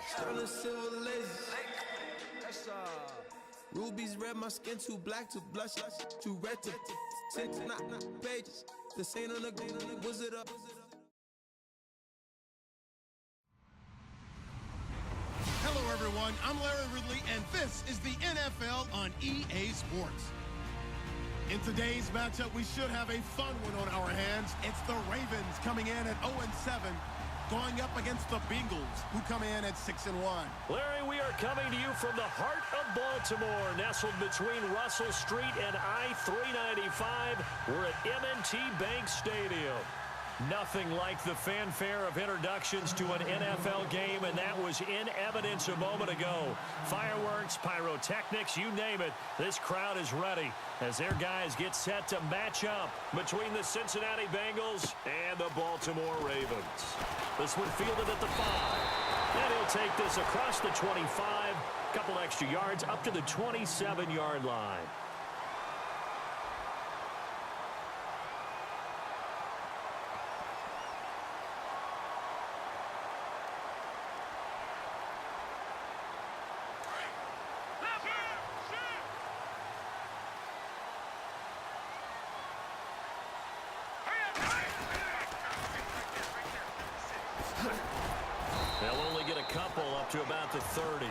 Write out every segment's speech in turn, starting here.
Sterling silver laser. Rubies red, my skin too black to blush, too red to tint, not pages. This ain't on the wizard up. Hello, everyone. I'm Larry Ridley, and this is the NFL on EA Sports. In today's matchup, we should have a fun one on our hands. It's the Ravens coming in at 0-7, going up against the Bengals, who come in at 6-1. Larry, we are coming to you from the heart of Baltimore, nestled between Russell Street and I-395. We're at M&T Bank Stadium. Nothing like the fanfare of introductions to an NFL game, and that was in evidence a moment ago. Fireworks, pyrotechnics, you name it. This crowd is ready as their guys get set to match up between the Cincinnati Bengals and the Baltimore Ravens. This one fielded at the 5. And he'll take this across the 25, couple extra yards up to the 27-yard line. They'll only get a couple up to about the 30.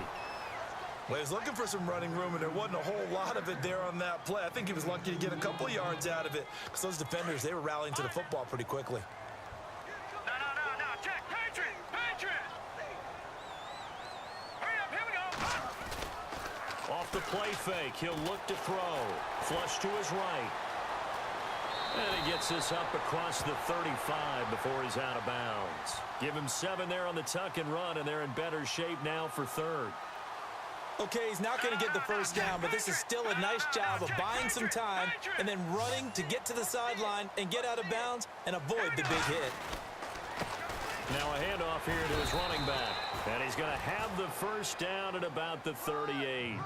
Well, he was looking for some running room, and there wasn't a whole lot of it there on that play. I think he was lucky to get a couple of yards out of it because those defenders, they were rallying to the football pretty quickly. No, check, Patriot! Hurry up, here we go! Off the play fake, he'll look to throw. Flush to his right. And he gets this up across the 35 before he's out of bounds. Give him 7 there on the tuck and run, and they're in better shape now for third. Okay, he's not going to get the first down, but this is still a nice job of buying some time and then running to get to the sideline and get out of bounds and avoid the big hit. Now a handoff here to his running back. And he's going to have the first down at about the 38.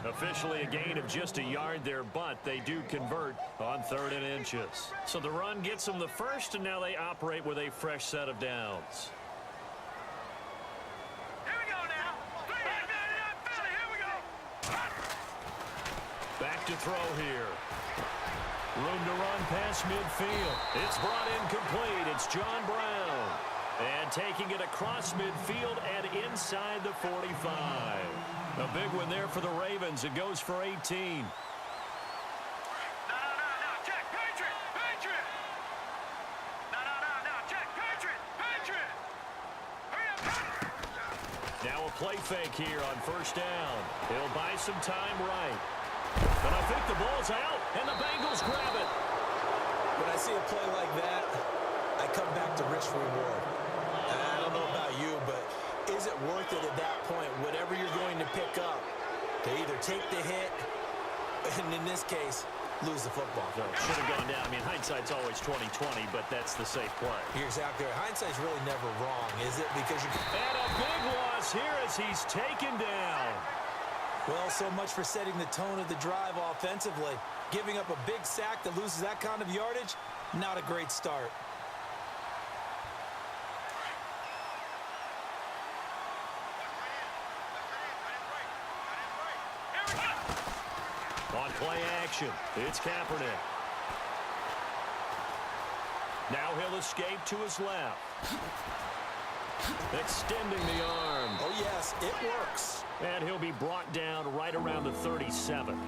Officially a gain of just a yard there, but they do convert on 3rd and inches. So the run gets them the first, and now they operate with a fresh set of downs. Here we go now. Here we go. Back to throw here. Room to run past midfield. It's brought in complete. It's John Brown. And taking it across midfield and inside the 45. A big one there for the Ravens. It goes for 18. No, check, Patriot! No, check, Patriot! Hurry up! Now a play fake here on first down. He'll buy some time right. And I think the ball's out, and the Bengals grab it. When I see a play like that, I come back to risk reward. I don't know about you, but is it worth it at that point, whatever you're going to pick up, to either take the hit, and in this case, lose the football? So should have gone down. I mean, hindsight's always 20/20, but that's the safe play. You're exactly right. Hindsight's really never wrong, is it? Because you And a big loss here as he's taken down. Well, so much for setting the tone of the drive offensively. Giving up a big sack that loses that kind of yardage, not a great start. On play action, it's Kaepernick. Now he'll escape to his left. Extending the arm. Oh, yes, it works. And he'll be brought down right around the 37.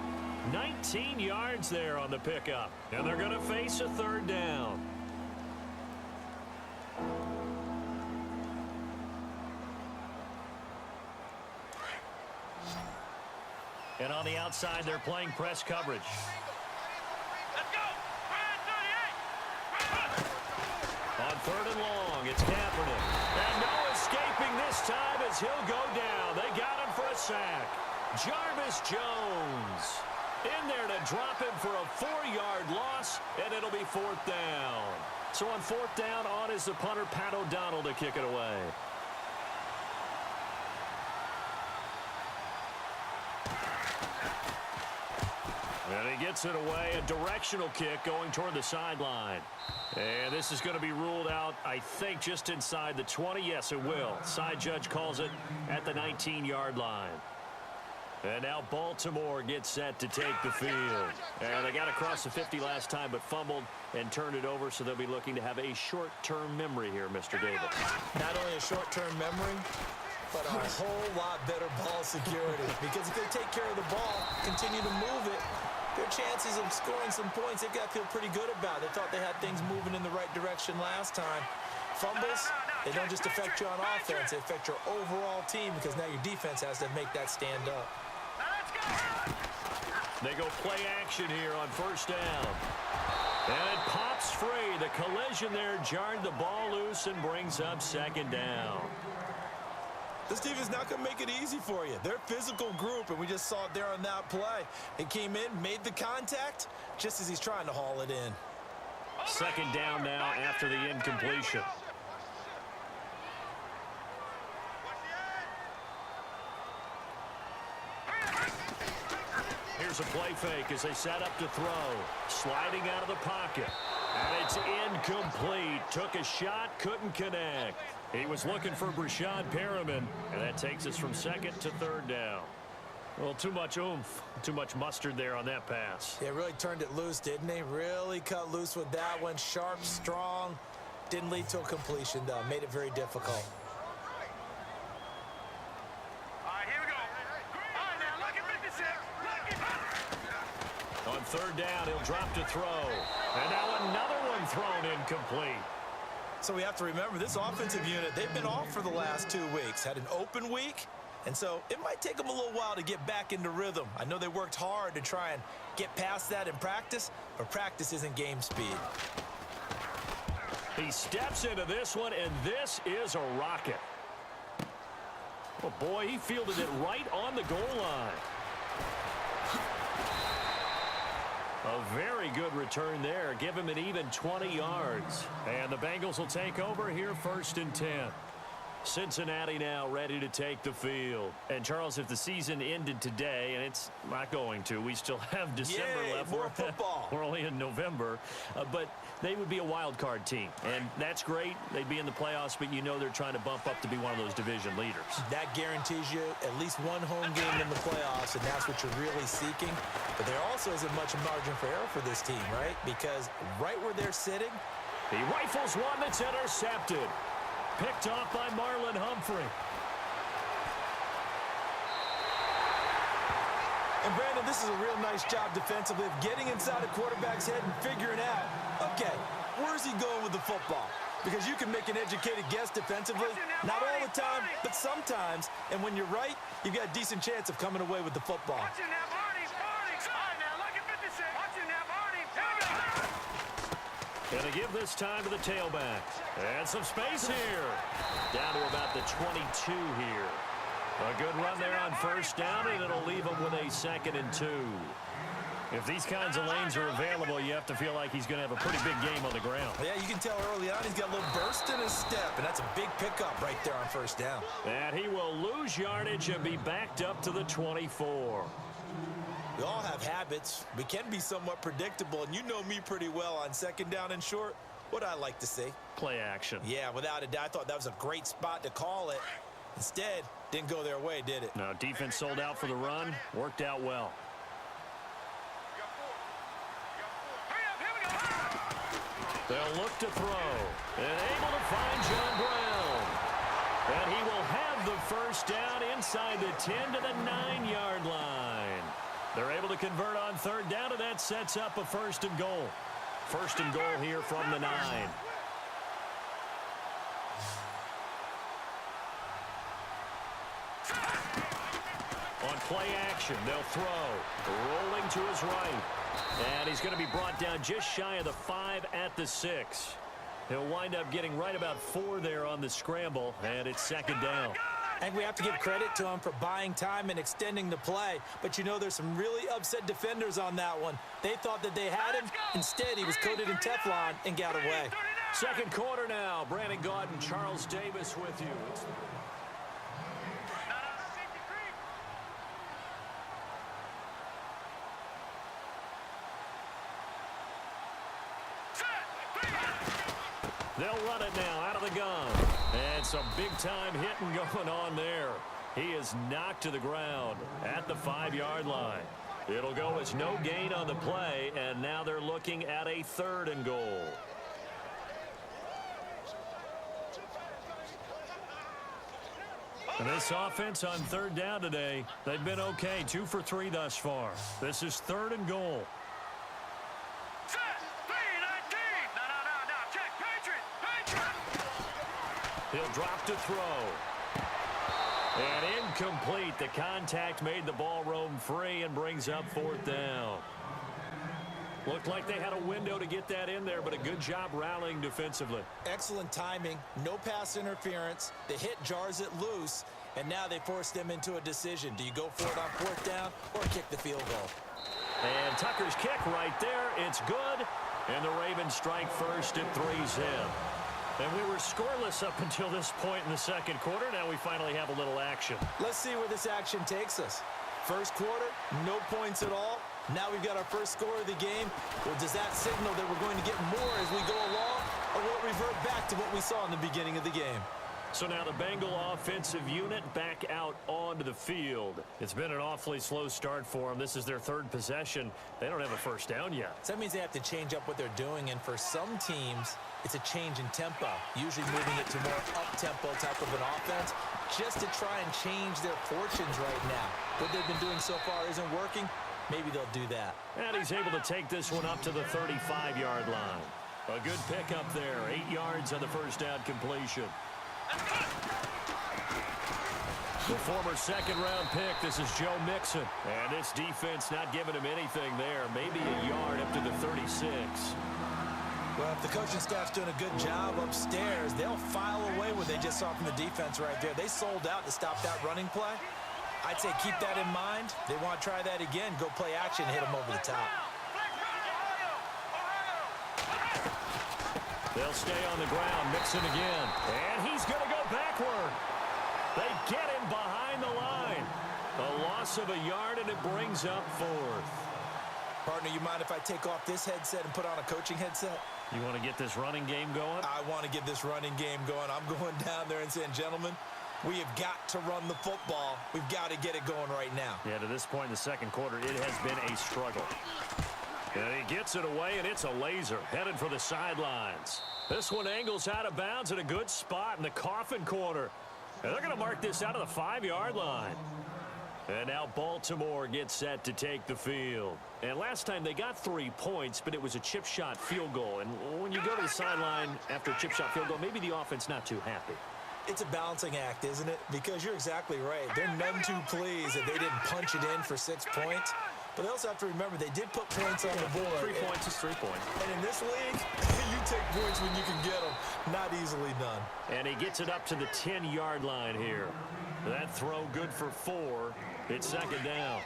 19 yards there on the pickup. And they're going to face a 3rd down. And on the outside, they're playing press coverage. Let's go! On 3rd and long, it's Kaepernick. And no escaping this time as he'll go down. They got him for a sack. Jarvis Jones in there to drop him for a 4-yard loss, and it'll be 4th down. So on 4th down, on is the punter, Pat O'Donnell, to kick it away. And he gets it away, a directional kick going toward the sideline. And this is going to be ruled out, I think, just inside the 20. Yes, it will. Side judge calls it at the 19-yard line. And now Baltimore gets set to take the field. And they got across the 50 last time, but fumbled and turned it over, so they'll be looking to have a short-term memory here, Mr. Davis. Not only a short-term memory, but a whole lot better ball security. Because if they take care of the ball, continue to move it, their chances of scoring some points, they've got to feel pretty good about. They thought they had things moving in the right direction last time. Fumbles, they don't just affect you on offense, they affect your overall team because now your defense has to make that stand up. They go play action here on first down. And it pops free. The collision there jarred the ball loose and brings up second down. This team is not going to make it easy for you. They're a physical group, and we just saw it there on that play. It came in, made the contact, just as he's trying to haul it in. Second down now after the incompletion. Here's a play fake as they set up to throw. Sliding out of the pocket. And it's incomplete. Took a shot, couldn't connect. He was looking for Brashad Perriman, and that takes us from second to third down. Well, too much oomph, too much mustard there on that pass. Yeah, really turned it loose, didn't he? Really cut loose with that one. Sharp, strong. Didn't lead to a completion, though. Made it very difficult. All right, here we go. All right, now, look at 56. On third down, he'll drop to throw. And now another one thrown incomplete. So we have to remember, this offensive unit, they've been off for the last 2 weeks. Had an open week, and so it might take them a little while to get back into rhythm. I know they worked hard to try and get past that in practice, but practice isn't game speed. He steps into this one, and this is a rocket. Oh, boy, he fielded it right on the goal line. A very good return there. Give him an even 20 yards. And the Bengals will take over here first and 10. Cincinnati now ready to take the field. And, Charles, if the season ended today, and it's not going to, we still have December left. More football. We're only in November. But they would be a wild card team. And that's great. They'd be in the playoffs, but you know they're trying to bump up to be one of those division leaders. That guarantees you at least one home game in the playoffs, and that's what you're really seeking. But there also isn't much margin for error for this team, right? Because right where they're sitting, he rifles one that's intercepted. Picked off by Marlon Humphrey. And Brandon, this is a real nice job defensively of getting inside a quarterback's head and figuring out, okay, where's he going with the football? Because you can make an educated guess defensively, not all the time, but sometimes. And when you're right, you've got a decent chance of coming away with the football. Watching that, Barney. All right, now, look at 56. Watching that, Barney. Here we go. Going to give this time to the tailback. And some space here. Down to about the 22 here. A good run there on first down, and it'll leave him with a 2nd and 2. If these kinds of lanes are available, you have to feel like he's going to have a pretty big game on the ground. Yeah, you can tell early on he's got a little burst in his step, and that's a big pickup right there on first down. And he will lose yardage and be backed up to the 24. We all have habits. We can be somewhat predictable, and you know me pretty well on 2nd down and short. What I like to see. Play action. Yeah, without a doubt. I thought that was a great spot to call it. Instead, didn't go their way, did it? No, defense sold out for the run. Worked out well. They'll look to throw. And able to find John Brown. And he will have the first down inside the 10 to the 9-yard line. They're able to convert on third down, and that sets up a 1st and goal. 1st and goal here from the 9. On play action, they'll throw. Rolling to his right. And he's going to be brought down just shy of the 5 at the 6. He'll wind up getting right about 4 there on the scramble, and it's 2nd down. I think we have to give credit to him for buying time and extending the play. But, you know, there's some really upset defenders on that one. They thought that they had him. Instead, he was coated in Teflon and got away. Second quarter now. Brandon Gaudin, Charles Davis with you. They'll run it now out of the gun. And some big-time hitting going on there. He is knocked to the ground at the 5-yard line. It'll go as no gain on the play, and now they're looking at a 3rd and goal. And this offense on 3rd down today, they've been okay, 2 for 3 thus far. This is 3rd and goal. He'll drop to throw. And incomplete. The contact made the ball roam free and brings up 4th down. Looked like they had a window to get that in there, but a good job rallying defensively. Excellent timing. No pass interference. The hit jars it loose, and now they force them into a decision. Do you go for it on 4th down or kick the field goal? And Tucker's kick right there. It's good. And the Ravens strike first at 3's in. And we were scoreless up until this point in the 2nd quarter. Now we finally have a little action. Let's see where this action takes us. First quarter, no points at all. Now we've got our first score of the game. Well, does that signal that we're going to get more as we go along, or will it revert back to what we saw in the beginning of the game? So now the Bengal offensive unit back out onto the field. It's been an awfully slow start for them. This is their 3rd possession. They don't have a first down yet. So that means they have to change up what they're doing, and for some teams, it's a change in tempo, usually moving it to more up-tempo type of an offense, just to try and change their fortunes right now. What they've been doing so far isn't working. Maybe they'll do that. And he's able to take this one up to the 35-yard line. A good pickup there, 8 yards on the first down completion. The former 2nd-round pick, this is Joe Mixon. And this defense not giving him anything there. Maybe a yard up to the 36. Well, if the coaching staff's doing a good job upstairs, they'll file away what they just saw from the defense right there. They sold out to stop that running play. I'd say keep that in mind. They want to try that again. Go play action, hit them over the top. They'll stay on the ground. Mixon again. And he's going to go backward. They get him behind the line. A loss of a yard, and it brings up 4th. Partner, you mind if I take off this headset and put on a coaching headset? You want to get this running game going? I want to get this running game going. I'm going down there and saying, gentlemen, we have got to run the football. We've got to get it going right now. Yeah, to this point in the 2nd quarter, it has been a struggle. And he gets it away, and it's a laser headed for the sidelines. This one angles out of bounds at a good spot in the coffin corner. And they're going to mark this out of the 5-yard line. And now Baltimore gets set to take the field. And last time they got 3 points, but it was a chip shot field goal. And when you go to the sideline after a chip shot field goal, maybe the offense not too happy. It's a balancing act, isn't it? Because you're exactly right. They're none too pleased that they didn't punch it in for 6 points. But they also have to remember they did put points on the board. 3 points is 3 points. And in this league, you take points when you can get them. Not easily done. And he gets it up to the 10-yard line here. That throw good for 4. It's 2nd down.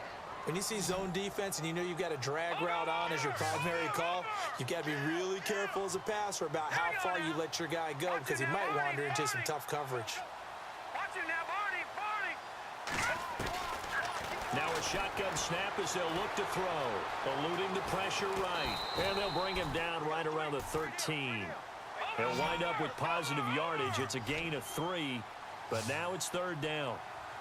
When you see zone defense and you know you've got a drag route on as your primary call, you've got to be really careful as a passer about how far you let your guy go because he might wander into some tough coverage. Now a shotgun snap as they'll look to throw. Eluding the pressure right. And they'll bring him down right around the 13. They'll wind up with positive yardage. It's a gain of 3, but now it's 3rd down.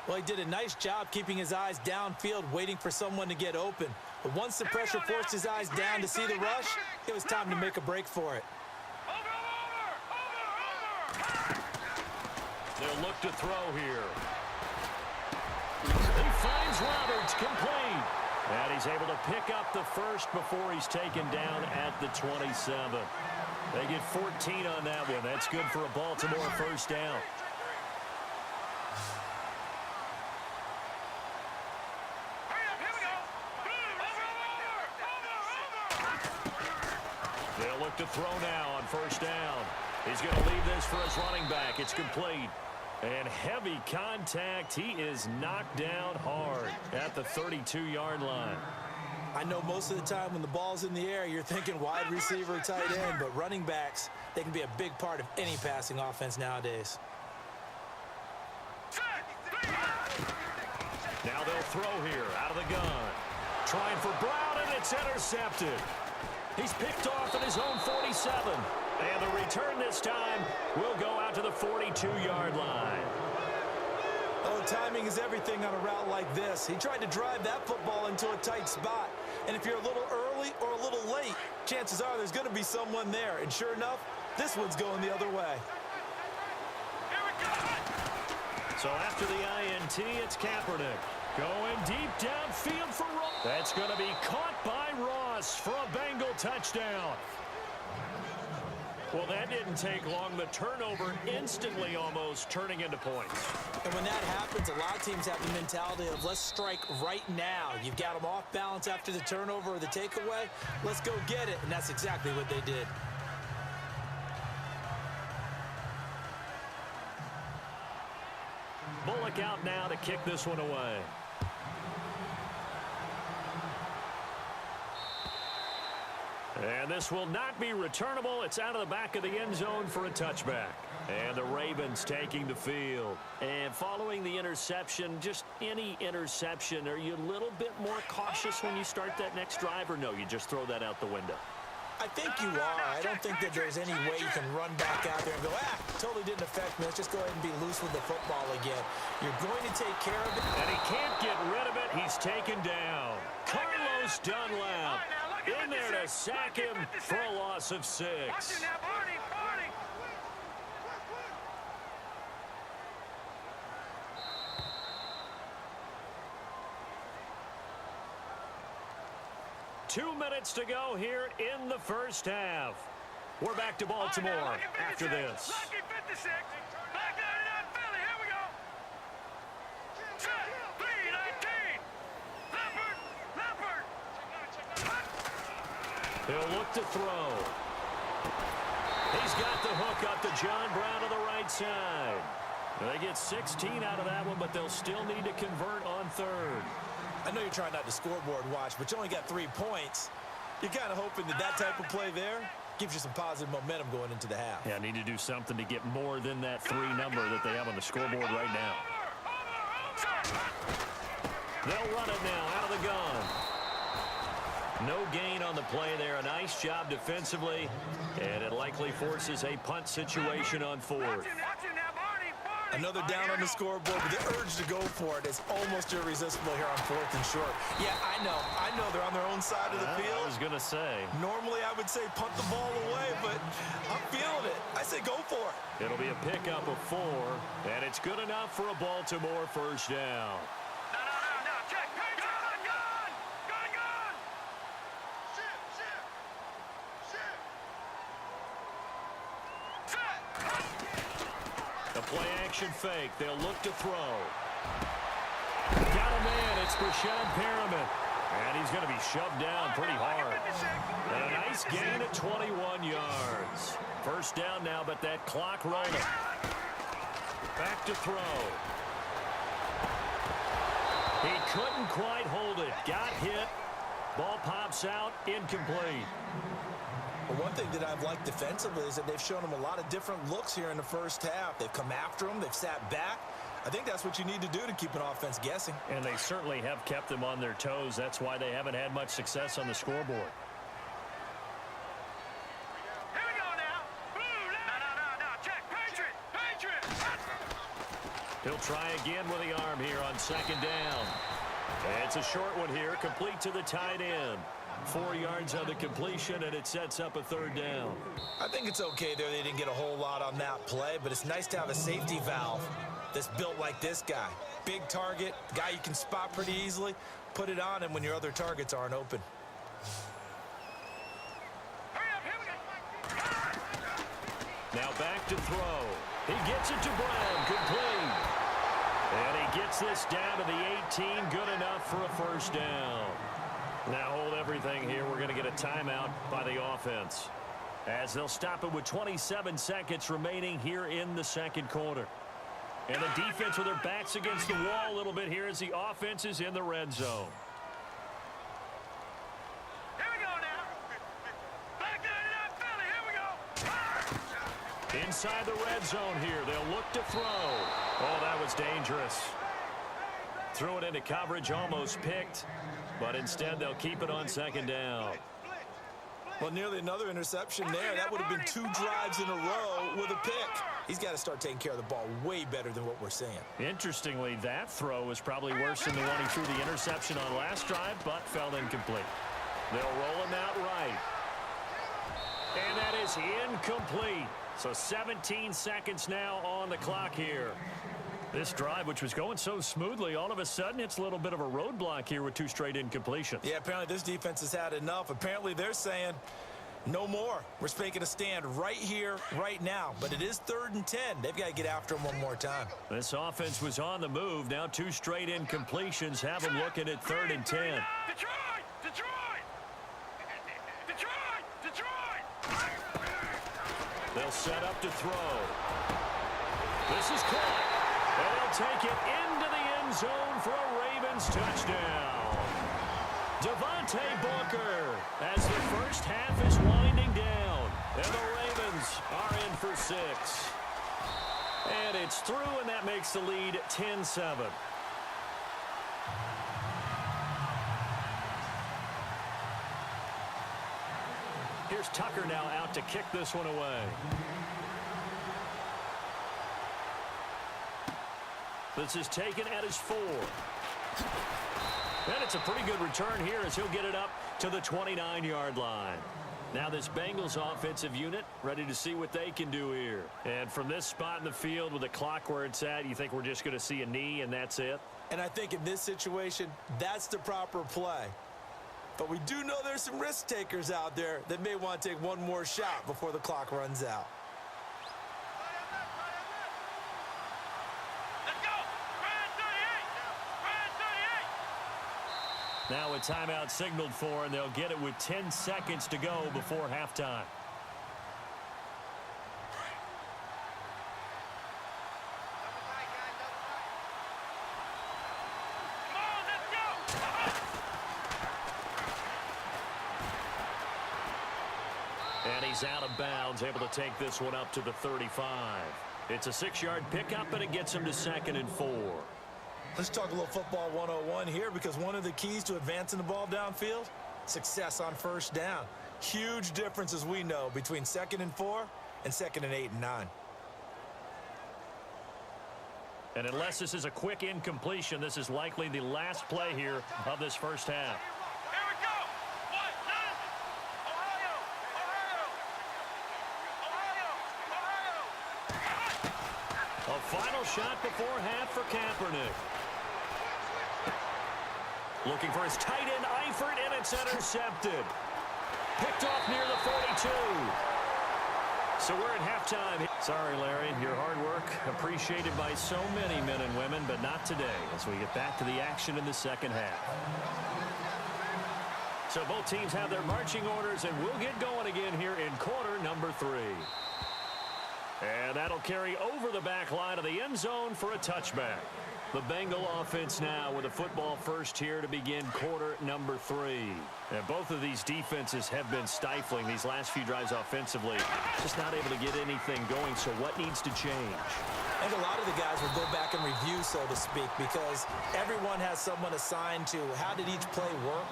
Well, he did a nice job keeping his eyes downfield, waiting for someone to get open. But once the pressure forced his eyes down to see the rush, it was time to make a break for it. They'll look to throw here. He finds Roberts complete. And he's able to pick up the first before he's taken down at the 27. They get 14 on that one. That's good for a Baltimore first down. They'll look to throw now on first down. He's going to leave this for his running back. It's complete. And heavy contact. He is knocked down hard at the 32-yard line. I know most of the time when the ball's in the air, you're thinking wide receiver, tight end, but running backs, they can be a big part of any passing offense nowadays. Now they'll throw here out of the gun. Trying for Brown, and it's intercepted. He's picked off at his own 47. And the return this time will go out to the 42-yard line. Oh, timing is everything on a route like this. He tried to drive that football into a tight spot. And if you're a little early or a little late, chances are there's going to be someone there. And sure enough, this one's going the other way. So after the INT, it's Kaepernick. Going deep downfield for Ross. That's going to be caught by Ross for a Bengal touchdown. Well, that didn't take long. The turnover instantly almost turning into points. And when that happens, a lot of teams have the mentality of let's strike right now. You've got them off balance after the turnover or the takeaway. Let's go get it. And that's exactly what they did. Bullock out now to kick this one away. And this will not be returnable. It's out of the back of the end zone for a touchback. And the Ravens taking the field. And following the interception, just any interception, are you a little bit more cautious when you start that next drive, or no, you just throw that out the window? I think you are. I don't think that there's any way you can run back out there and go, totally didn't affect me. Let's just go ahead and be loose with the football again. You're going to take care of it. And he can't get rid of it. He's taken down. Carlos Dunlap in there to sack him for a loss of 6. Two minutes to go here in the first half. We're back to Baltimore after this. He'll look to throw. He's got the hook up to John Brown to the right side. They get 16 out of that one, but they'll still need to convert on third. I know you're trying not to scoreboard watch, but you only got 3 points. You're kind of hoping that that type of play there gives you some positive momentum going into the half. Yeah, need to do something to get more than that 3 number that they have on the scoreboard right now. They'll run it now out of the gun. No gain on the play there. A nice job defensively, and it likely forces a punt situation on 4th. Another down on the scoreboard, but the urge to go for it is almost irresistible here on 4th and short. Yeah, I know they're on their own side of the field. I was going to say. Normally I would say punt the ball away, but I'm feeling it. I say go for it. It'll be a pickup of 4, and it's good enough for a Baltimore first down. Play-action fake. They'll look to throw. Got a man. It's Brashad Perriman. And he's going to be shoved down pretty hard. And a nice gain at 21 yards. First down now, but that clock rolling. Back to throw. He couldn't quite hold it. Got hit. Ball pops out. Incomplete. Well, one thing that I've liked defensively is that they've shown them a lot of different looks here in the first half. They've come after them. They've sat back. I think that's what you need to do to keep an offense guessing. And they certainly have kept them on their toes. That's why they haven't had much success on the scoreboard. Here we go now. No. Check. Patriot. He'll try again with the arm here on second down. It's a short one here, complete to the tight end. 4 yards on the completion, and it sets up a third down. I think it's okay there. They didn't get a whole lot on that play, but it's nice to have a safety valve that's built like this guy. Big target, guy you can spot pretty easily. Put it on him when your other targets aren't open. Now back to throw. He gets it to Brown, complete. And he gets this down to the 18, good enough for a first down. Now hold everything here. We're going to get a timeout by the offense, as they'll stop it with 27 seconds remaining here in the second quarter. And the defense with their backs against the wall a little bit here as the offense is in the red zone. Here we go now. Back there in Philly. Here we go. Inside the red zone here. They'll look to throw. Oh, that was dangerous. Threw it into coverage, almost picked. But instead, they'll keep it on second down. Well, nearly another interception there. That would have been 2 drives in a row with a pick. He's got to start taking care of the ball way better than what we're seeing. Interestingly, that throw was probably worse than the one he threw the interception on last drive, but fell incomplete. They'll roll him out right. And that is incomplete. So 17 seconds now on the clock here. This drive, which was going so smoothly, all of a sudden it's a little bit of a roadblock here with 2 straight incompletions. Yeah, apparently this defense has had enough. Apparently they're saying no more. We're making a stand right here, right now. But it is 3rd and 10. They've got to get after him one more time. This offense was on the move. Now 2 straight incompletions have them looking at 3rd and 10. Detroit! Detroit! Detroit! Detroit! They'll set up to throw. This is caught. And they'll take it into the end zone for a Ravens touchdown. Devontae Booker as the first half is winding down. And the Ravens are in for 6. And it's through, and that makes the lead 10-7. Here's Tucker now out to kick this one away. This is taken at his 4. And it's a pretty good return here as he'll get it up to the 29-yard line. Now this Bengals offensive unit ready to see what they can do here. And from this spot in the field with the clock where it's at, you think we're just going to see a knee and that's it? And I think in this situation, that's the proper play. But we do know there's some risk takers out there that may want to take one more shot before the clock runs out. Now a timeout signaled for, and they'll get it with 10 seconds to go before halftime. And he's out of bounds, able to take this one up to the 35. It's a 6-yard pickup, and it gets him to 2nd and 4. Let's talk a little football 101 here, because one of the keys to advancing the ball downfield, success on first down. Huge difference, as we know, between 2nd and 4 and 2nd and 8 and 9. And unless this is a quick incompletion, this is likely the last play here of this first half. Here we go! Ohio! A final shot before half for Kaepernick. Looking for his tight end, Eifert, and it's intercepted. Picked off near the 42. So we're at halftime. Sorry, Larry, your hard work appreciated by so many men and women, but not today as we get back to the action in the second half. So both teams have their marching orders, and we'll get going again here in quarter number 3. And that'll carry over the back line of the end zone for a touchback. The Bengal offense now with a football first here to begin quarter number 3. And both of these defenses have been stifling these last few drives offensively. Just not able to get anything going, so what needs to change? I think a lot of the guys will go back and review, so to speak, because everyone has someone assigned to how did each play work.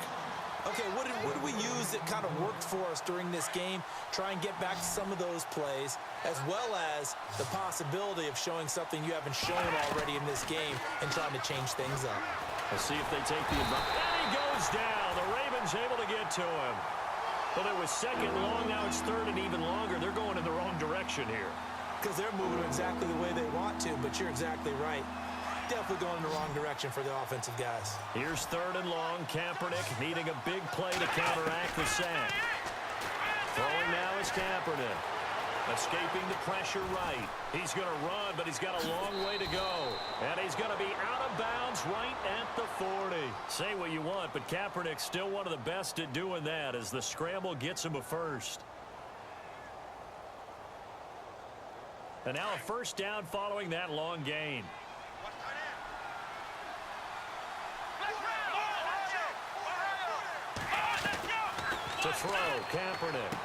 Okay, what did we use that kind of worked for us during this game? Try and get back to some of those plays, as well as the possibility of showing something you haven't shown already in this game and trying to change things up. We'll see if they take the advantage. And he goes down. The Ravens able to get to him. Well, it was 2nd long. Now it's 3rd and even longer. They're going in the wrong direction here. Because they're moving exactly the way they want to, but you're exactly right. Definitely going in the wrong direction for the offensive guys. Here's 3rd and long. Kaepernick needing a big play to counteract the sack. Throwing now is Kaepernick. Escaping the pressure right. He's going to run, but he's got a long way to go. And he's going to be out of bounds right at the 40. Say what you want, but Kaepernick's still one of the best at doing that as the scramble gets him a first. And now a first down following that long gain. To throw, Kaepernick.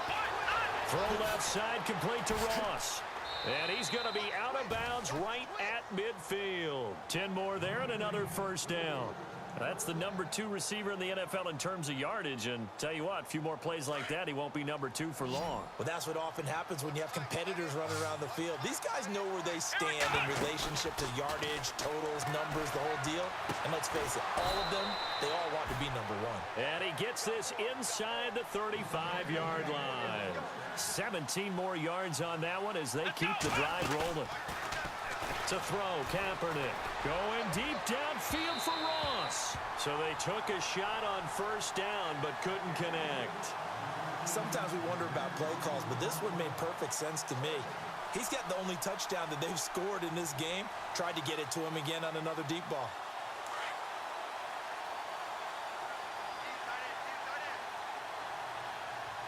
Thrown outside, complete to Ross. And he's going to be out of bounds right at midfield. 10 more there and another first down. That's the number 2 receiver in the NFL in terms of yardage, and tell you what, a few more plays like that, he won't be number 2 for long. Well, that's what often happens when you have competitors running around the field. These guys know where they stand in relationship to yardage, totals, numbers, the whole deal. And let's face it, all of them, they all want to be number 1. And he gets this inside the 35-yard line. 17 more yards on that one as they keep the drive rolling. To throw, Kaepernick going deep downfield for Ross. So they took a shot on first down but couldn't connect. Sometimes we wonder about play calls, but this one made perfect sense to me. He's got the only touchdown that they've scored in this game. Tried to get it to him again on another deep ball.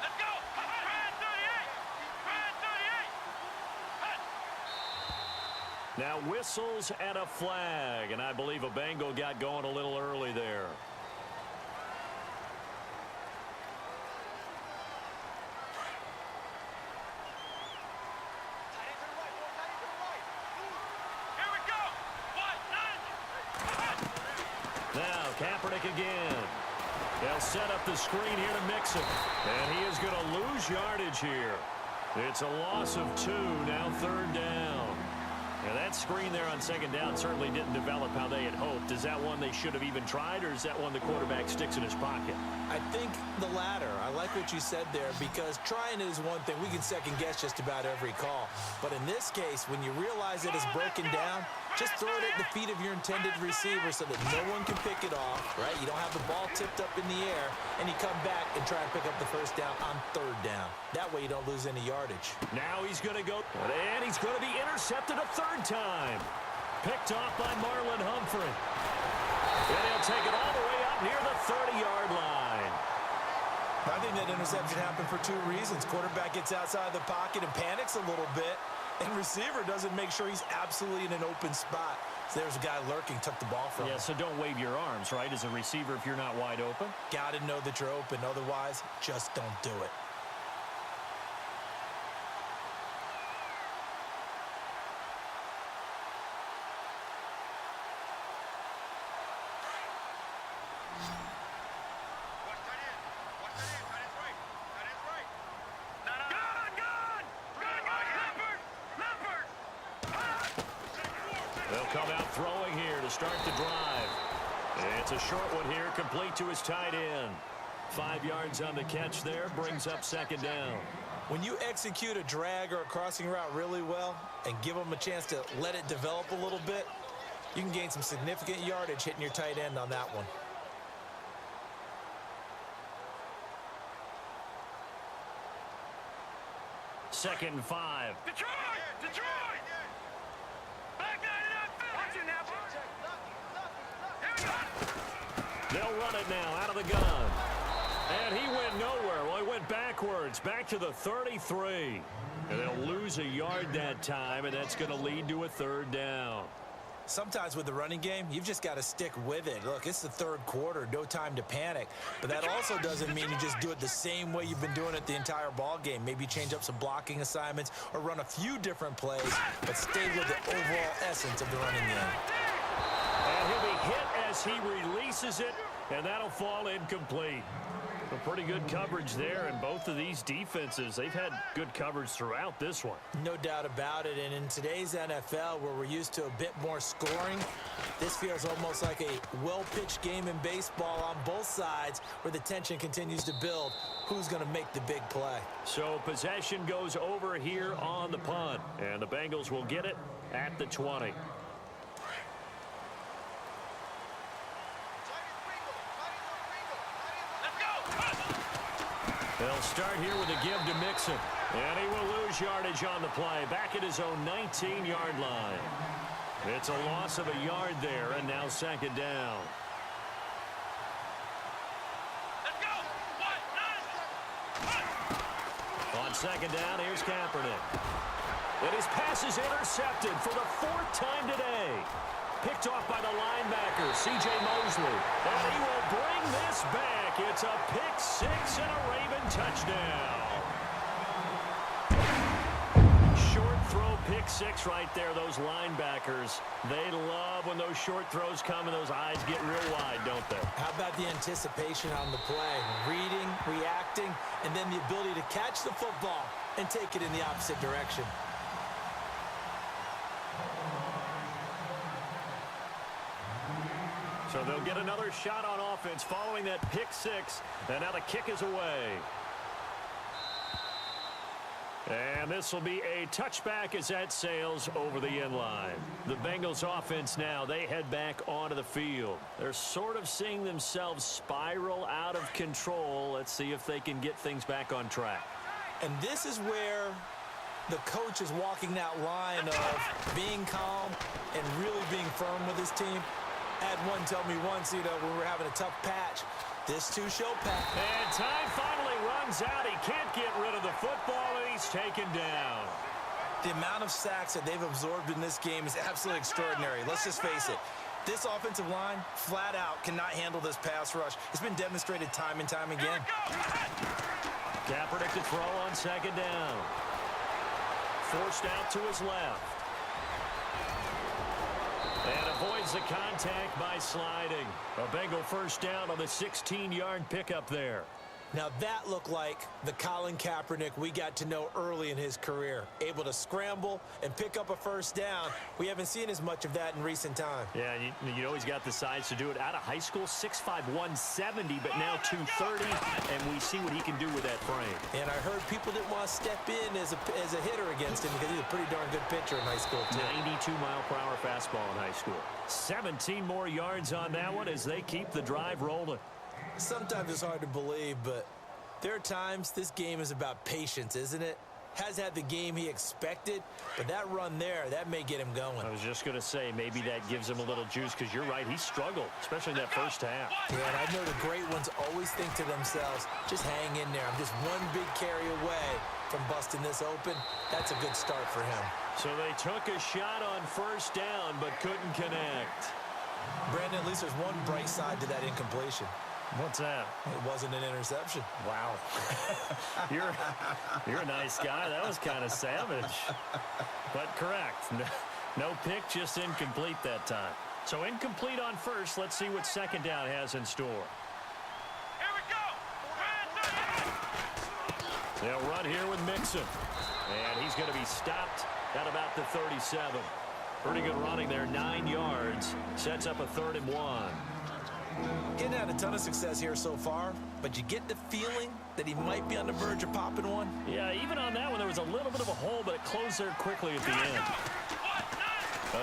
Let's go. Ryan 38. Ryan 38. Now whistles and a flag, and I believe a Bengal got going a little early there. Here we go. Now Kaepernick again. They'll set up the screen here to mix it. And he is going to lose yardage here. It's a loss of 2, now third down. Now that screen there on second down certainly didn't develop how they had hoped. Is that one they should have even tried, or is that one the quarterback sticks in his pocket? I think the latter. I like what you said there, because trying it is one thing. We can second guess just about every call. But in this case, when you realize it is broken down, just throw it at the feet of your intended receiver so that no one can pick it off, right? You don't have the ball tipped up in the air, and you come back and try and pick up the first down on third down. That way you don't lose any yardage. Now he's going to go, and he's going to be intercepted a third time. Picked off by Marlon Humphrey. And he'll take it all the way up near the 30-yard line. I think that interception happened for 2 reasons. Quarterback gets outside the pocket and panics a little bit, and receiver doesn't make sure he's absolutely in an open spot. So there's a guy lurking, took the ball from him. Yeah, so don't wave your arms, right, as a receiver if you're not wide open. Got to know that you're open. Otherwise, just don't do it. They'll come out throwing here to start the drive. It's a short one here, complete to his tight end. 5 yards on the catch there, brings up second down. When you execute a drag or a crossing route really well and give them a chance to let it develop a little bit, you can gain some significant yardage hitting your tight end on that one. Second and 5. Detroit! Detroit! Back 99. Watch it now, boys. Here we go. They'll run it now out of the gun. And he went nowhere. Well, he went backwards, back to the 33. And they'll lose a yard that time, and that's going to lead to a third down. Sometimes with the running game, you've just got to stick with it. Look, it's the third quarter, no time to panic. But that also doesn't mean you just do it the same way you've been doing it the entire ball game. Maybe change up some blocking assignments or run a few different plays, but stay with the overall essence of the running game. And he'll be hit as he releases it, and that'll fall incomplete. A pretty good coverage there, and both of these defenses, they've had good coverage throughout this one. No doubt about it, and in today's NFL, where we're used to a bit more scoring, this feels almost like a well-pitched game in baseball on both sides, where the tension continues to build. Who's going to make the big play? So possession goes over here on the punt, and the Bengals will get it at the 20. They'll start here with a give to Mixon. And he will lose yardage on the play, back at his own 19-yard line. It's a loss of a yard there, and now second down. Let's go. On second down, here's Kaepernick. And his pass is intercepted for the 4th time today. Picked off by the linebacker, C.J. Mosley. And he will bring this back. It's a pick-6 and a Raven touchdown. Short throw pick six right there, those linebackers. They love when those short throws come and those eyes get real wide, don't they? How about the anticipation on the play? Reading, reacting, and then the ability to catch the football and take it in the opposite direction. So they'll get another shot on offense following that pick six. And now the kick is away. And this will be a touchback as that sails over the end line. The Bengals offense now, they head back onto the field. They're sort of seeing themselves spiral out of control. Let's see if they can get things back on track. And this is where the coach is walking that line of being calm and really being firm with his team. I had one tell me once, when we were having a tough patch, this too shall pass. And time finally runs out. He can't get rid of the football, and he's taken down. The amount of sacks that they've absorbed in this game is absolutely extraordinary. Let's just face it. This offensive line, flat out, cannot handle this pass rush. It's been demonstrated time and time again. Kaepernick to throw on second down. Forced out to his left. And avoids the contact by sliding. A Bengal first down on the 16-yard pickup there. Now that looked like the Colin Kaepernick we got to know early in his career. Able to scramble and pick up a first down. We haven't seen as much of that in recent time. Yeah, you know he's got the size to do it. Out of high school, 6'5", 170, but now 230, and we see what he can do with that frame. And I heard people didn't want to step in as a hitter against him because he's a pretty darn good pitcher in high school, too. 92-mile-per-hour fastball in high school. 17 more yards on that one as they keep the drive rolling. Sometimes it's hard to believe, but there are times this game is about patience, isn't it? Has had the game he expected, but that run there, that may get him going. I was just going to say, maybe that gives him a little juice, because you're right, he struggled, especially in that first half. Yeah, and I know the great ones always think to themselves, just hang in there. I'm just one big carry away from busting this open. That's a good start for him. So they took a shot on first down, but couldn't connect. Brandon, at least there's one bright side to that incompletion. What's that? It wasn't an interception. Wow. You're a nice guy. That was kind of savage. But correct. No pick, just incomplete that time. So incomplete on first. Let's see what second down has in store. Here we go. They'll run here with Mixon. And he's going to be stopped at about the 37. Pretty good running there, 9 yards. Sets up a 3rd and 1. He hadn't had a ton of success here so far, but you get the feeling that he might be on the verge of popping one. Yeah, even on that one, there was a little bit of a hole, but it closed there quickly at the end.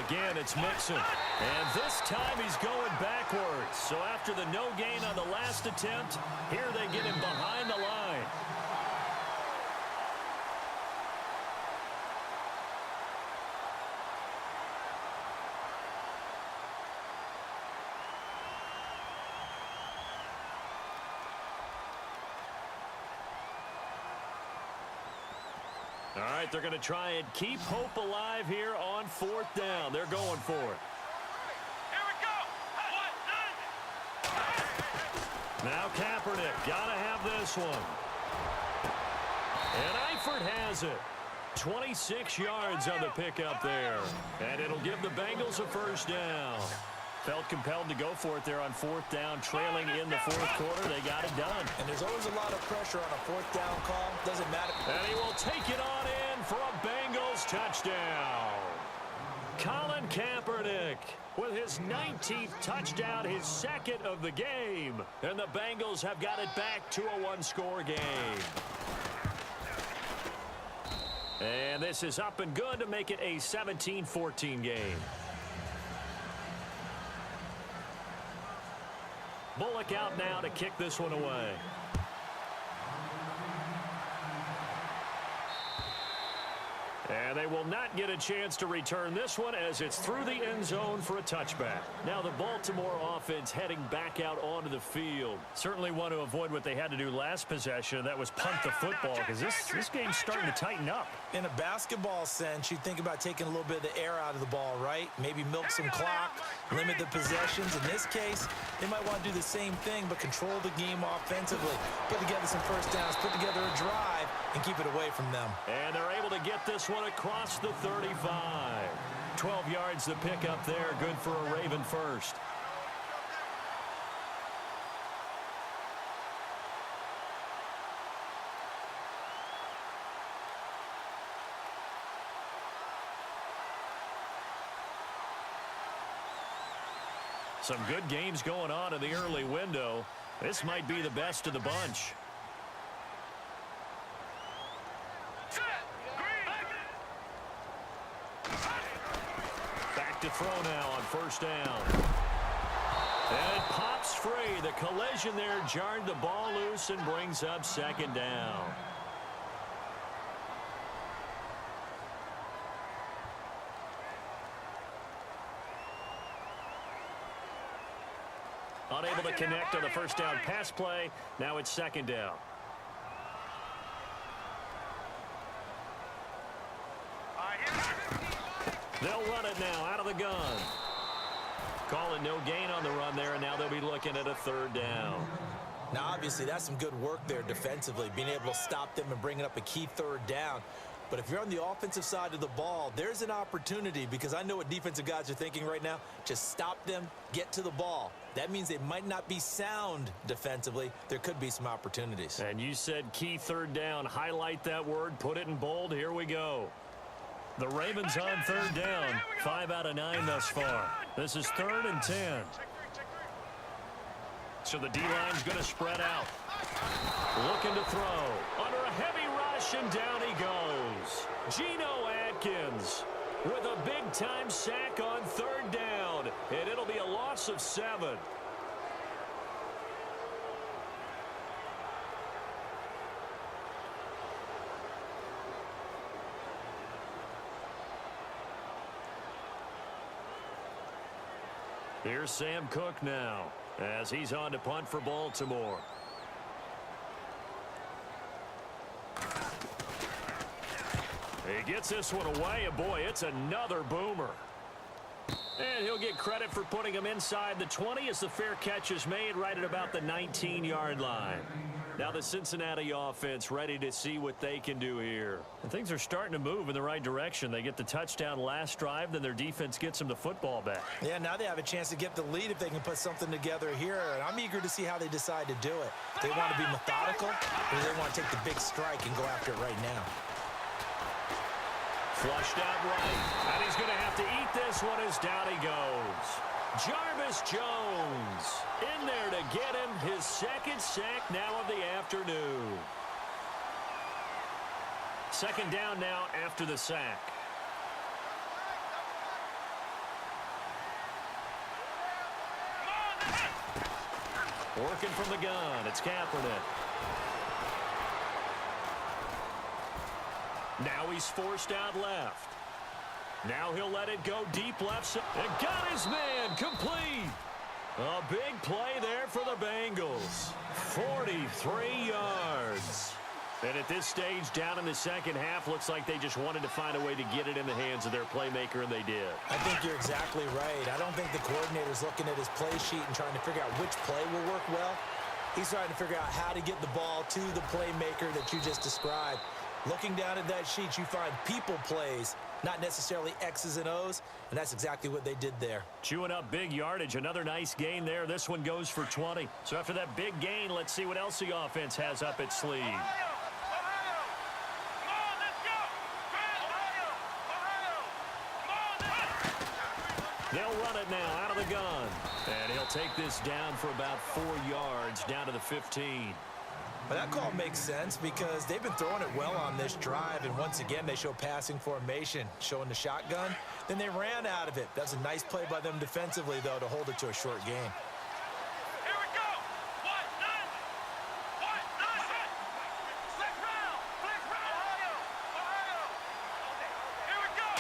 Again, it's Mixon. And this time he's going backwards. So after the no gain on the last attempt, here they get him behind the line. All right, they're going to try and keep hope alive here on 4th down. They're going for it. Here we go. Now Kaepernick, got to have this one. And Eifert has it. 26 yards on the pickup there. And it'll give the Bengals a first down. Felt compelled to go for it there on 4th down, trailing in the 4th quarter. They got it done. And there's always a lot of pressure on a 4th down call. Doesn't matter. And he will take it on in for a Bengals touchdown. Colin Kaepernick with his 19th touchdown, his 2nd of the game. And the Bengals have got it back to a one-score game. And this is up and good to make it a 17-14 game. Bullock out now to kick this one away. And they will not get a chance to return this one as it's through the end zone for a touchback. Now the Baltimore offense heading back out onto the field. Certainly want to avoid what they had to do last possession. That was punt the football, because this game's starting to tighten up. In a basketball sense, you think about taking a little bit of the air out of the ball, right? Maybe milk some clock, limit the possessions. In this case, they might want to do the same thing, but control the game offensively. Put together some first downs, put together a drive, and keep it away from them. And they're able able to get this one across the 35. 12 yards to pick up there. Good for a Raven first. Some good games going on in the early window. This might be the best of the bunch. Back to throw now on first down. And it pops free. The collision there jarred the ball loose and brings up second down. Unable to connect on the first down pass play. Now it's second down. They'll run it now out of the gun. Calling no gain on the run there, and now they'll be looking at a third down. Now, obviously, that's some good work there defensively, being able to stop them and bringing up a key third down. But if you're on the offensive side of the ball, there's an opportunity, because I know what defensive guys are thinking right now. Just stop them, get to the ball. That means they might not be sound defensively. There could be some opportunities. And you said key third down. Highlight that word. Put it in bold. Here we go. The Ravens on third down. 5 out of 9 thus far. This is 3rd and 10. So the D-line's going to spread out. Looking to throw. Under a heavy rush, and down he goes. Geno Atkins with a big-time sack on third down. And it'll be a loss of 7. Here's Sam Cook now as he's on to punt for Baltimore. He gets this one away, and boy, it's another boomer. And he'll get credit for putting him inside the 20 as the fair catch is made right at about the 19-yard line. Now the Cincinnati offense ready to see what they can do here. And things are starting to move in the right direction. They get the touchdown last drive, then their defense gets them the football back. Yeah, now they have a chance to get the lead if they can put something together here. And I'm eager to see how they decide to do it. They want to be methodical, or they want to take the big strike and go after it right now. Flushed out right. And he's going to have to eat this one as down he goes. Jarvis Jones in there to get him his second sack now of the afternoon. Second down now after the sack. Working from the gun, it's Kaepernick. Now he's forced out left. Now he'll let it go deep left. And got his man complete. A big play there for the Bengals. 43 yards. And at this stage, down in the second half, looks like they just wanted to find a way to get it in the hands of their playmaker, and they did. I think you're exactly right. I don't think the coordinator's looking at his play sheet and trying to figure out which play will work well. He's trying to figure out how to get the ball to the playmaker that you just described. Looking down at that sheet, you find people plays, not necessarily X's and O's, and that's exactly what they did there. Chewing up big yardage. Another nice gain there. This one goes for 20. So after that big gain, let's see what else the offense has up its sleeve. They'll run it now out of the gun. And he'll take this down for about 4 yards, down to the 15. But that call makes sense because they've been throwing it well on this drive, and once again they show passing formation, showing the shotgun. Then they ran out of it. That's a nice play by them defensively, though, to hold it to a short game. Here we go. What? None. Flex round. Ohio. Here we go.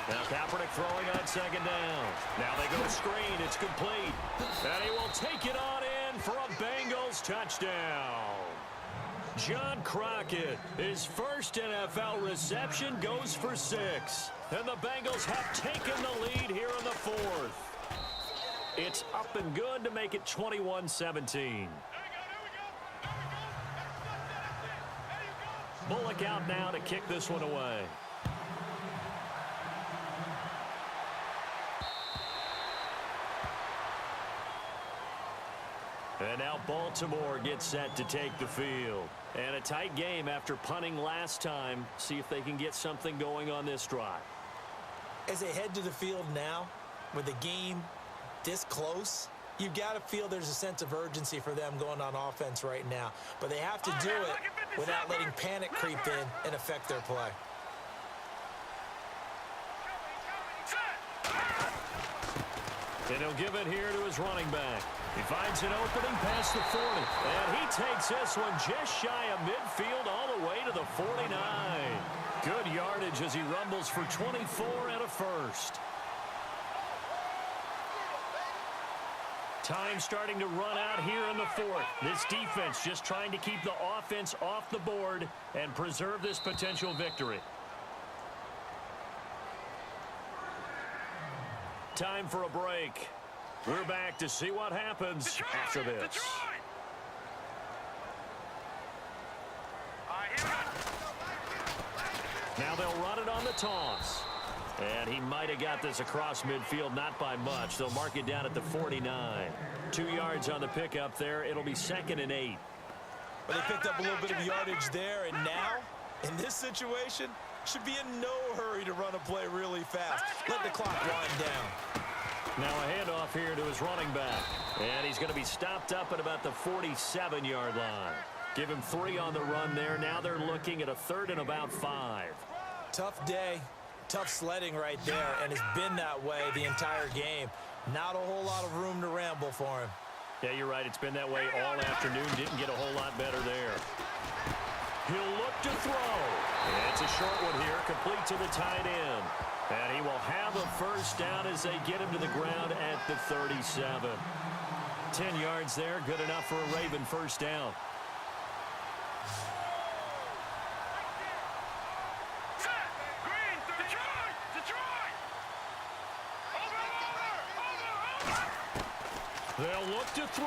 Now Kaepernick throwing on second down. Now they go screen. It's complete. And he will take it on in for a Bengals touchdown. John Crockett, his first NFL reception, goes for 6. And the Bengals have taken the lead here in the 4th. It's up and good to make it 21-17. Bullock out now to kick this one away. And now Baltimore gets set to take the field. And a tight game after punting last time. See if they can get something going on this drive. As they head to the field now, with the game this close, you've got to feel there's a sense of urgency for them going on offense right now. But they have to do it without letting panic creep in and affect their play. And he'll give it here to his running back. He finds an opening past the 40. And he takes this one just shy of midfield all the way to the 49. Good yardage as he rumbles for 24 and a first. Time starting to run out here in the fourth. This defense just trying to keep the offense off the board and preserve this potential victory. Time for a break. We're back to see what happens after this. Now they'll run it on the toss. And he might have got this across midfield, not by much. They'll mark it down at the 49. 2 yards on the pickup there. It'll be 2nd and 8. But they picked up a little bit of yardage there, and now, in this situation, should be in no hurry to run a play really fast. Let the clock wind down. Now a handoff here to his running back. And he's going to be stopped up at about the 47-yard line. Give him 3 on the run there. Now they're looking at a 3rd and about 5. Tough day. Tough sledding right there, and it's been that way the entire game. Not a whole lot of room to ramble for him. Yeah, you're right. It's been that way all afternoon. Didn't get a whole lot better there. He'll look to throw. And it's a short one here, complete to the tight end. And he will have a first down as they get him to the ground at the 37. 10 yards there, good enough for a Raven first down. They'll look to throw.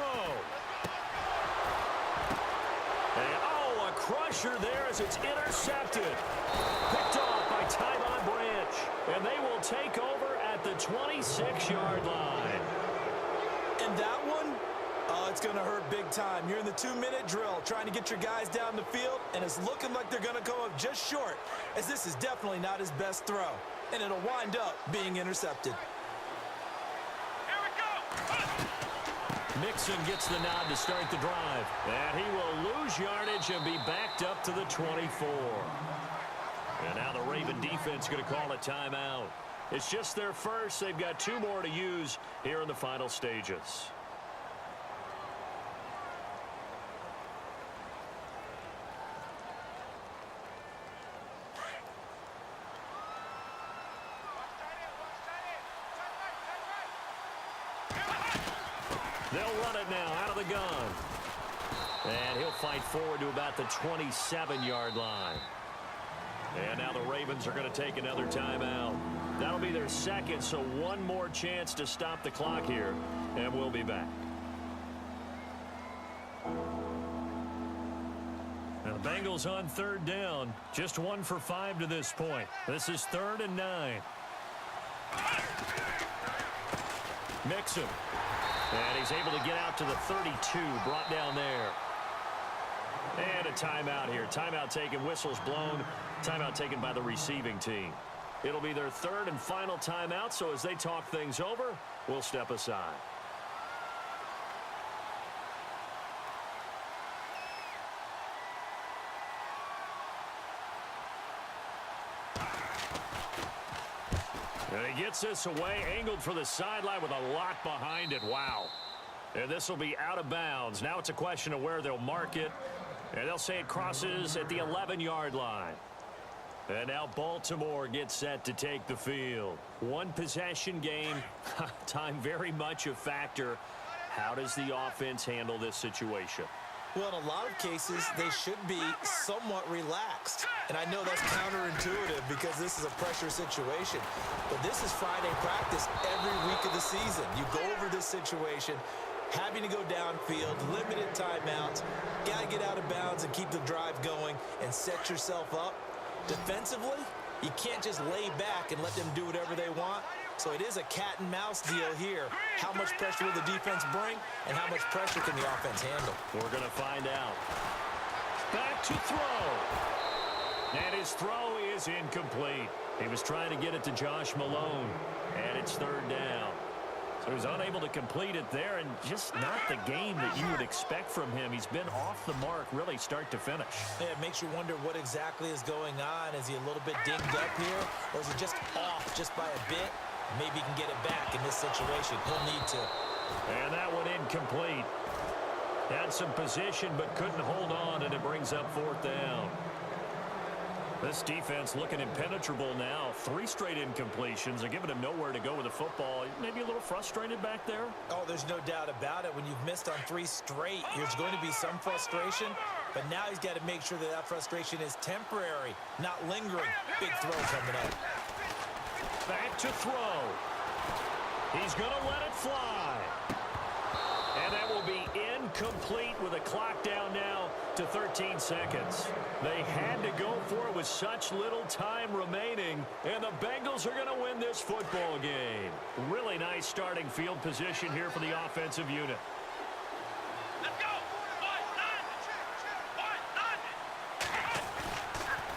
And, oh, a crusher there as it's intercepted. Picked off by Tyvon Branch. And they will take over at the 26-yard line. And that one, oh, it's going to hurt big time. You're in the 2-minute drill trying to get your guys down the field, and it's looking like they're going to come up just short, as this is definitely not his best throw. And it'll wind up being intercepted. Mixon gets the nod to start the drive. And he will lose yardage and be backed up to the 24. And now the Raven defense going to call a timeout. It's just their first. They've got 2 more to use here in the final stages. They'll run it now out of the gun. And he'll fight forward to about the 27-yard line. And now the Ravens are going to take another timeout. That'll be their second, so 1 more chance to stop the clock here. And we'll be back. Now the Bengals on 3rd down. Just 1 for 5 to this point. This is 3rd and 9. Mixon. And he's able to get out to the 32, brought down there. And a timeout here. Timeout taken, whistles blown. Timeout taken by the receiving team. It'll be their 3rd and final timeout, so as they talk things over, we'll step aside. And he gets this away, angled for the sideline with a lot behind it. Wow. And this will be out of bounds. Now it's a question of where they'll mark it. And they'll say it crosses at the 11-yard line. And now Baltimore gets set to take the field. 1 possession game. Time very much a factor. How does the offense handle this situation? Well, in a lot of cases, they should be somewhat relaxed. And I know that's counterintuitive because this is a pressure situation. But this is Friday practice every week of the season. You go over this situation, having to go downfield, limited timeouts, got to get out of bounds and keep the drive going and set yourself up. Defensively, you can't just lay back and let them do whatever they want. So it is a cat and mouse deal here. How much pressure will the defense bring, and how much pressure can the offense handle? We're going to find out. Back to throw. And his throw is incomplete. He was trying to get it to Josh Malone, and it's third down. So he's unable to complete it there, and just not the game that you would expect from him. He's been off the mark really start to finish. Yeah, it makes you wonder what exactly is going on. Is he a little bit dinged up here, or is he just off just by a bit? Maybe he can get it back in this situation. He'll need to. And that one incomplete. Had some position but couldn't hold on, and it brings up fourth down. This defense looking impenetrable now. 3 straight incompletions. They're giving him nowhere to go with the football. Maybe a little frustrated back there. Oh, there's no doubt about it. When you've missed on 3 straight, there's going to be some frustration. But now he's got to make sure that that frustration is temporary, not lingering. Big throw coming up. Back to throw. He's going to let it fly. And that will be incomplete with a clock down now to 13 seconds. They had to go for it with such little time remaining, and the Bengals are going to win this football game. Really nice starting field position here for the offensive unit. Let's go.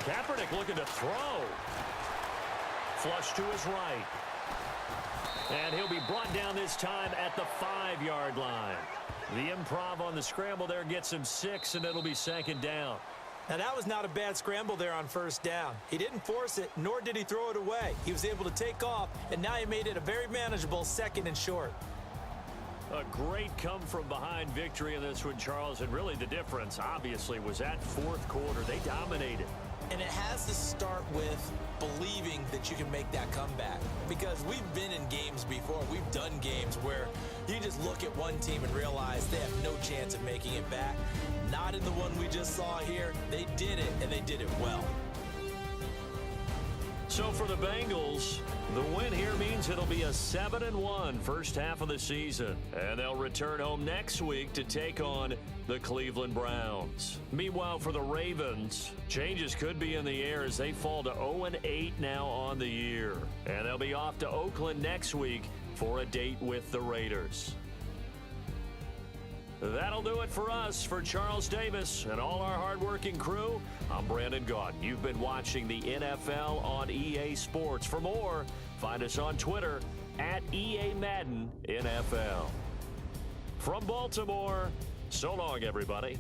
Kaepernick looking to throw. Flush to his right. And he'll be brought down this time at the 5-yard line. The improv on the scramble there gets him 6, and it'll be second down. Now, that was not a bad scramble there on first down. He didn't force it, nor did he throw it away. He was able to take off, and now he made it a very manageable 2nd and short. A great come-from-behind victory in this one, Charles, and really the difference, obviously, was that fourth quarter. They dominated. And it has to start with believing that you can make that comeback. Because we've been in games before. We've done games where you just look at one team and realize they have no chance of making it back. Not in the one we just saw here. They did it, and they did it well. So for the Bengals, the win here means it'll be a 7-1 first half of the season. And they'll return home next week to take on the Cleveland Browns. Meanwhile, for the Ravens, changes could be in the air as they fall to 0-8 now on the year. And they'll be off to Oakland next week for a date with the Raiders. That'll do it for us. For Charles Davis and all our hardworking crew, I'm Brandon Gaudin. You've been watching the NFL on EA Sports. For more, find us on Twitter at EA Madden NFL. From Baltimore, so long, everybody.